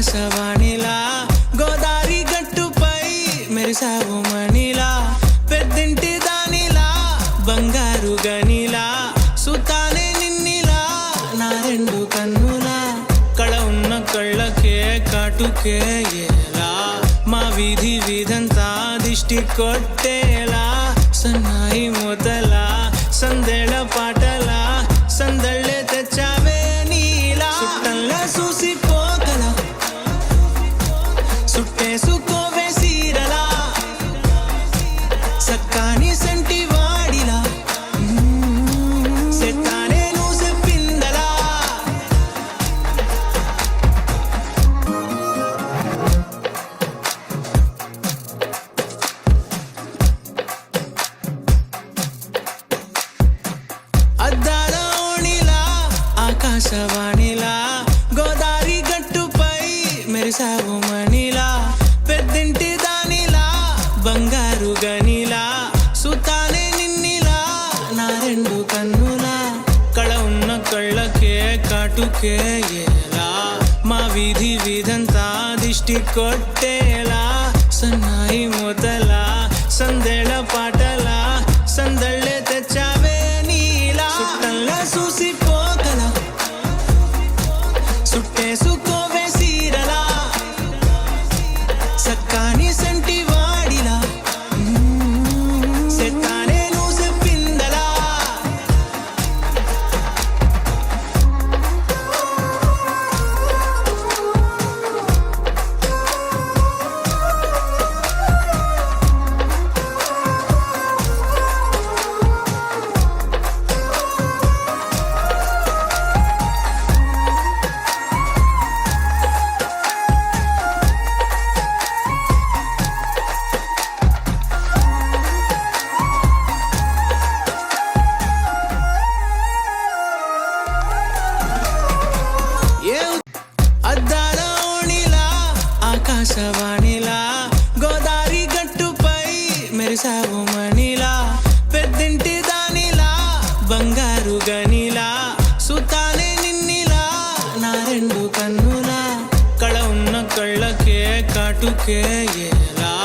ఆకాశవాణిలా గోదారి గట్టుపై మెరిసావు మణిలా పెద్దింటి దానిలా బంగారు గనిలా సుతానే నిన్నిలా నా రెండు కన్నులా కళ ఉన్న కళ్ళకే కాటుకే ఎలా మా వీధి వీధంతా దిష్టి కొట్టేలా సన్నాయి మూతలా సందేళ పాటలా సందళ్ళే తెచ్చావే నీలా సుట్టల్లా చూసిపోగల సుట్టేసుకోవే సీరలా సక్కాని సంటి వాడిలా సెట్టానే నువ్వు చెప్పిందలా అద్దాల ఓణిలా ఆకాశవాణిలా గోదారి గట్టుపై మెరిసావు మణిలా పెద్దింటి దానిలా బంగారు గనిలా సుతానే నిన్నిలా నా రెండు కన్నులా కళ ఉన్న కళ్ళకే కాటుకే ఎలా మా వీధి వీధంతా దిష్టి కొట్టేలా సన్నాయి మూతలా సందేళ పాటలా సందళ్ళే తెచ్చావే నీలా సుట్టల్లా చూసిపోగల సుట్టేసుకోవే సీరలా సక్కాని సంటి వాడిలా సెట్టానే నువ్వు చెప్పిందలా అద్దాల ఓణిలా ఆకాశవాణిలా గోదారి గట్టుపై మెరిసావు మణిలా పెద్దింటి దానిలా బంగారు గనిలా సుతానే నిన్నిలా నా రెండు కన్నులా కళ ఉన్న కళ్ళకే కాటుకే ఎలా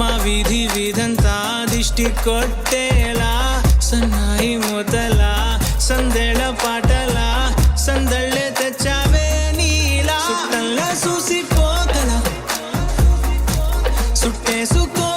మా వీధి వీధంతా దిష్టి కొట్టేలా సన్నాయి మూతలా సందేళ పాటలా సందళ్ళే తెచ్చావే నీలా సుట్టల్లా చూసిపోగల సుట్టేసుకో